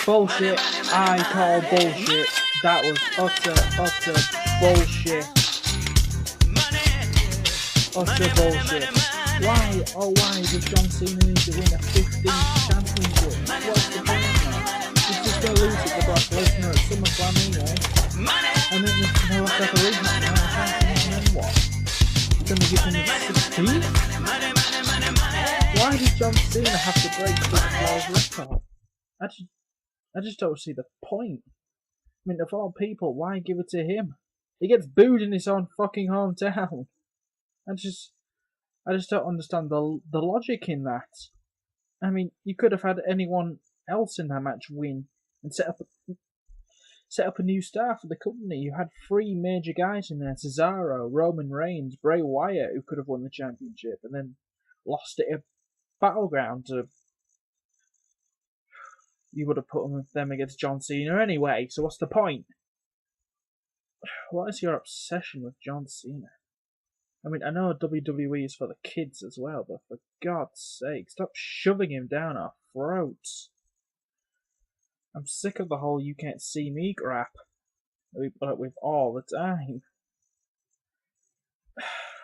Bullshit. I call bullshit. That was utter bullshit. Utter bullshit. Why, oh why does John Cena need to win a 15th championship? What's the point now? He's just going to lose it to Brock Lesnar at SummerSlam anyway. And then he's going to have a rematch now, and then what? He's going to give him a 16th? Why does John Cena have to break Ric Flair's record? I just don't see the point. I mean, of all people, why give it to him? He gets booed in his own fucking hometown. I just don't understand the logic in that. I mean, you could have had anyone else in that match win and set up a new star for the company. You had 3 major guys in there: Cesaro, Roman Reigns, Bray Wyatt, who could have won the championship, and then lost it at Battleground to. You would have put them against John Cena anyway, so what's the point? What is your obsession with John Cena? I mean, I know WWE is for the kids as well, but for God's sake, stop shoving him down our throats. I'm sick of the whole "you can't see me" crap that we put up with all the time.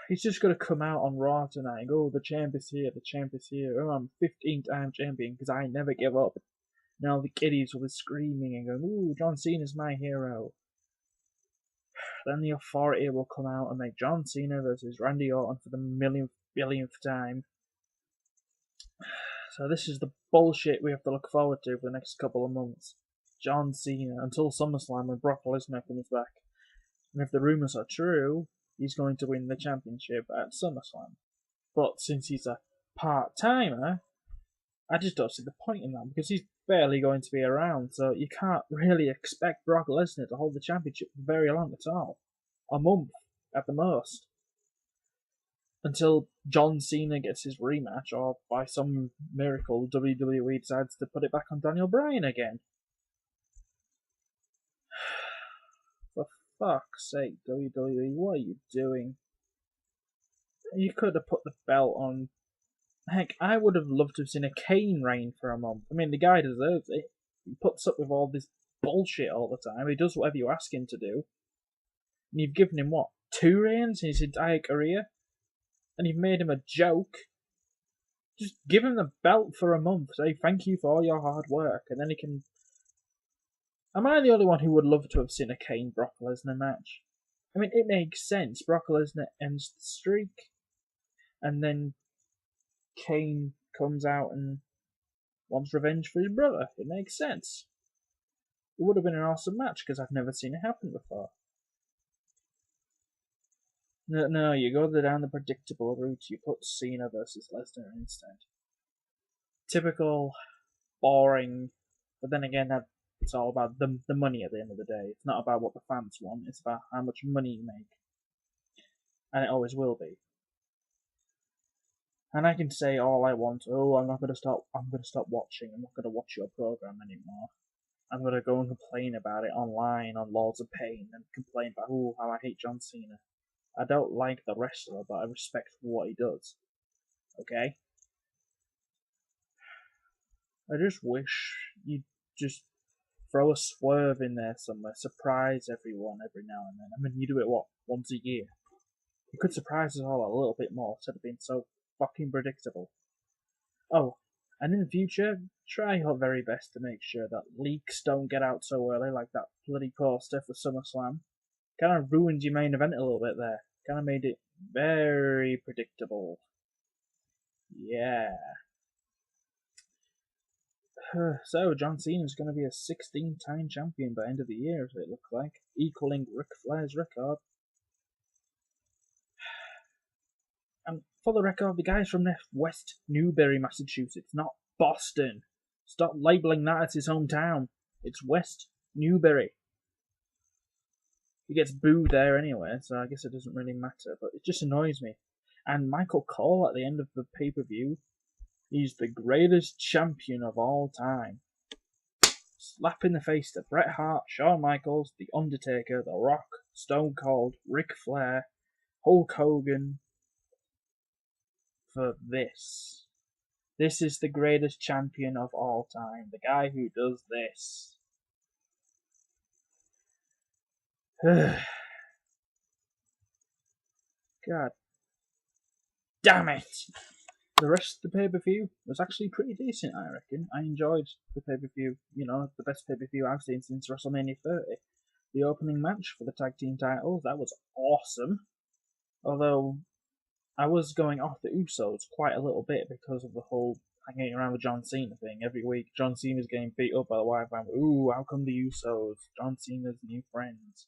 He's just going to come out on Raw tonight and go, "Oh, the champ is here, the champ is here. Oh, I'm 15-time champion because I never give up." Now the kiddies will be screaming and going, "Ooh, John Cena's my hero." Then the Authority will come out and make John Cena versus Randy Orton for the billionth time. So this is the bullshit we have to look forward to for the next couple of months. John Cena until SummerSlam when Brock Lesnar comes back. And if the rumours are true, he's going to win the championship at SummerSlam. But since he's a part-timer, I just don't see the point in that, because he's barely going to be around, so you can't really expect Brock Lesnar to hold the championship for very long at all. A month, at the most. Until John Cena gets his rematch, or by some miracle WWE decides to put it back on Daniel Bryan again. For fuck's sake, WWE, what are you doing? You could have put the belt on. Heck, I would have loved to have seen a Kane reign for a month. I mean, the guy deserves it. He puts up with all this bullshit all the time. He does whatever you ask him to do. And you've given him, what, 2 reigns in his entire career? And you've made him a joke. Just give him the belt for a month. Say thank you for all your hard work. And then he can... Am I the only one who would love to have seen a Kane-Brock Lesnar match? I mean, it makes sense. Brock Lesnar ends the streak. And then Kane comes out and wants revenge for his brother. It makes sense. It would have been an awesome match because I've never seen it happen before. No, you go down the predictable route. You put Cena versus Lesnar instead. Typical, boring, but then again, it's all about the money at the end of the day. It's not about what the fans want. It's about how much money you make. And it always will be. And I can say all I want. Oh, I'm going to stop watching. I'm not going to watch your program anymore. I'm going to go and complain about it online on Lords of Pain and complain about how I hate John Cena. I don't like the wrestler, but I respect what he does. Okay? I just wish you'd just throw a swerve in there somewhere. Surprise everyone every now and then. I mean, you do it, once a year? You could surprise us all a little bit more instead of being so fucking predictable. Oh, and in the future, try your very best to make sure that leaks don't get out so early, like that bloody poster for SummerSlam. Kind of ruined your main event a little bit there. Kind of made it very predictable. Yeah. So, John Cena's going to be a 16-time champion by the end of the year, it looks like, equaling Ric Flair's record. And for the record, the guy's from West Newbury, Massachusetts, not Boston. Stop labelling that as his hometown. It's West Newbury. He gets booed there anyway, so I guess it doesn't really matter, but it just annoys me. And Michael Cole, at the end of the pay-per-view, he's the greatest champion of all time. Slap in the face to Bret Hart, Shawn Michaels, The Undertaker, The Rock, Stone Cold, Ric Flair, Hulk Hogan, for this. This is the greatest champion of all time. The guy who does this. God damn it! The rest of the pay-per-view was actually pretty decent, I reckon. I enjoyed the pay-per-view, you know, the best pay-per-view I've seen since WrestleMania 30. The opening match for the tag team titles, that was awesome. Although, I was going off the Usos quite a little bit because of the whole hanging around with John Cena thing. Every week, John Cena's getting beat up by the Wyatt family. Ooh, how come the Usos? John Cena's new friends.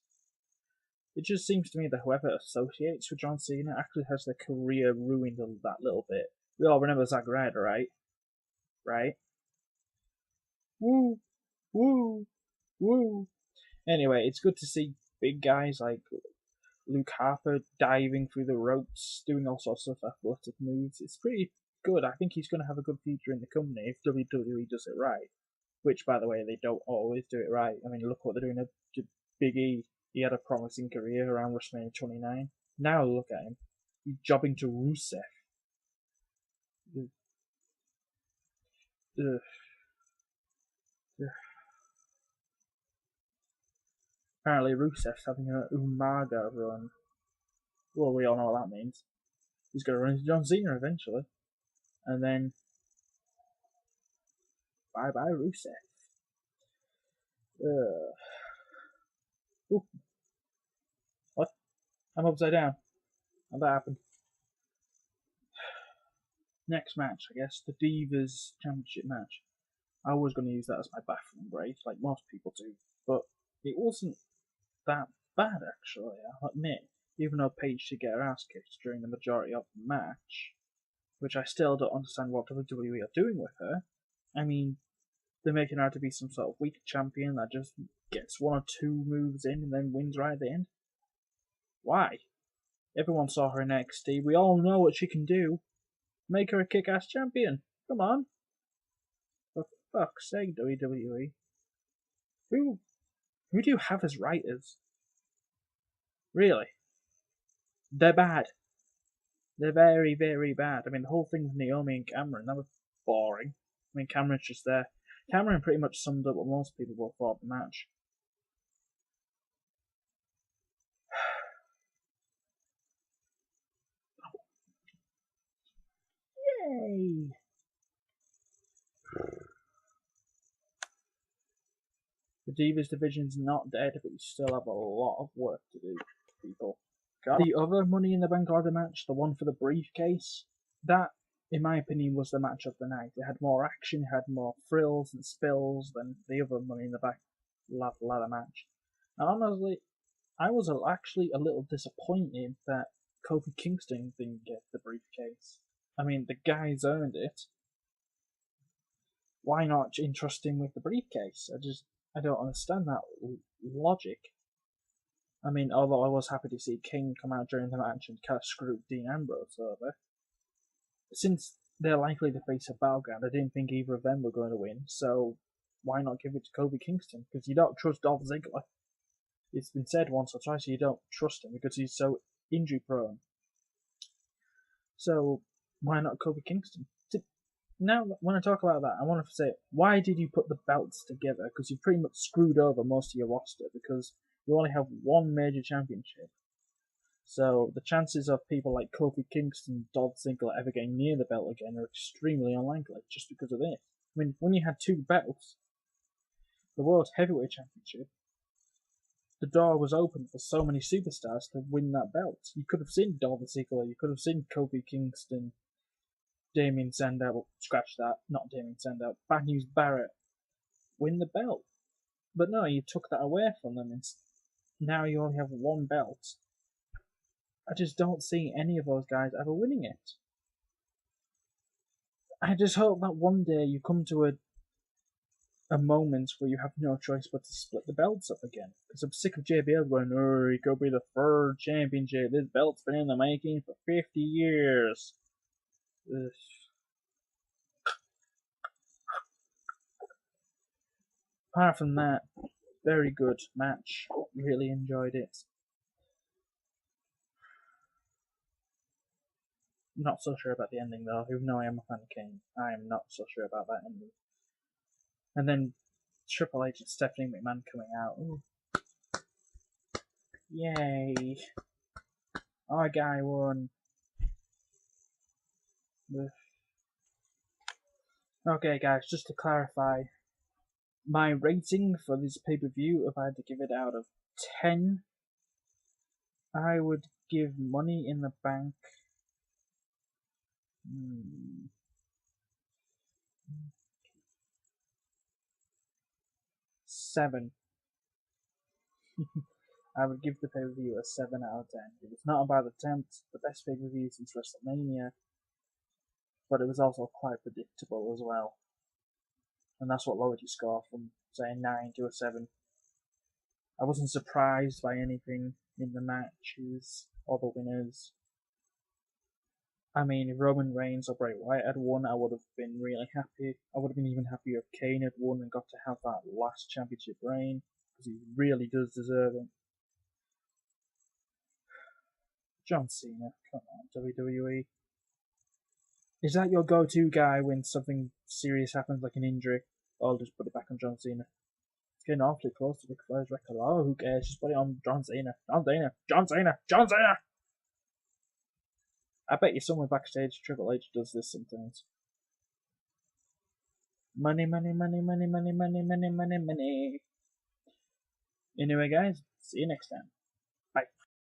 It just seems to me that whoever associates with John Cena actually has their career ruined that little bit. We all remember Zack Ryder, right? Right? Woo! Woo! Woo! Anyway, it's good to see big guys like Luke Harper diving through the ropes, doing all sorts of athletic moves. It's pretty good. I think he's going to have a good future in the company if WWE does it right. Which, by the way, they don't always do it right. I mean, look what they're doing to Big E. He had a promising career around WrestleMania 29. Now look at him. He's jobbing to Rusev. Ugh. Apparently Rusev's having an Umaga run. Well, we all know what that means. He's going to run into John Cena eventually. And then, bye-bye Rusev. Ooh. What? I'm upside down. How'd that happen? Next match, I guess, the Divas Championship match. I was going to use that as my bathroom break, like most people do, but it wasn't that bad, actually, I'll admit, even though Paige did get her ass kicked during the majority of the match, which I still don't understand what WWE are doing with her. I mean, they're making her out to be some sort of weak champion that just gets one or two moves in and then wins right at the end. Why? Everyone saw her in NXT. We all know what she can do. Make her a kick-ass champion. Come on. For fuck's sake, WWE. Who do you have as writers? Really? They're bad. They're very, very bad. I mean, the whole thing with Naomi and Cameron, that was boring. I mean, Cameron's just there. Cameron pretty much summed up what most people will thought of the match. Yay! The Divas division's not dead, but you still have a lot of work to do, people. The other Money in the Bank ladder match, the one for the briefcase, that, in my opinion, was the match of the night. It had more action, it had more frills and spills than the other Money in the Bank ladder match. And honestly, I was actually a little disappointed that Kofi Kingston didn't get the briefcase. I mean, the guy's earned it. Why not entrust him with the briefcase? I don't understand that logic. I mean, although I was happy to see King come out during the match and kind of screw Dean Ambrose over. Since they're likely to face a battleground, I didn't think either of them were going to win, so why not give it to Kofi Kingston? Because you don't trust Dolph Ziggler. It's been said once or twice you don't trust him because he's so injury prone. So why not Kofi Kingston? Now, when I talk about that, I want to say, why did you put the belts together? Because you pretty much screwed over most of your roster because you only have one major championship. So the chances of people like Kofi Kingston and Dolph Ziggler ever getting near the belt again are extremely unlikely just because of this. I mean, when you had two belts, the World Heavyweight Championship, the door was open for so many superstars to win that belt. You could have seen Dolph Ziggler, you could have seen Kofi Kingston, Damien Sandow, scratch that, not Damien Sandow, Bad News Barrett, win the belt. But no, you took that away from them, and now you only have one belt. I just don't see any of those guys ever winning it. I just hope that one day you come to a moment where you have no choice but to split the belts up again. Because I'm sick of JBL going, oh, he could be the third championship. This belt's been in the making for 50 years. Ugh. Apart from that, very good match. Really enjoyed it. Not so sure about the ending though, even though I am a fan of Kane. I am not so sure about that ending. And then Triple H and Stephanie McMahon coming out. Ooh. Yay! Our guy won. Okay guys, just to clarify, my rating for this pay-per-view, if I had to give it out of 10, I would give Money in the Bank 7. I would give the pay-per-view a 7 out of 10. It was not about attempt, the best pay-per-view since WrestleMania, but it was also quite predictable as well. And that's what lowered your score from, say, 9 to a 7. I wasn't surprised by anything in the matches or the winners. I mean, if Roman Reigns or Bray Wyatt had won, I would have been really happy. I would have been even happier if Kane had won and got to have that last championship reign, because he really does deserve it. John Cena, come on, WWE. Is that your go-to guy when something serious happens, like an injury? I'll just put it back on John Cena. It's getting awfully close to Ric Flair's record. Oh, who cares? Just put it on John Cena. John Cena. John Cena. John Cena! I bet you somewhere backstage Triple H does this sometimes. Money, money, money, money, money, money, money, money, money. Anyway, guys, see you next time.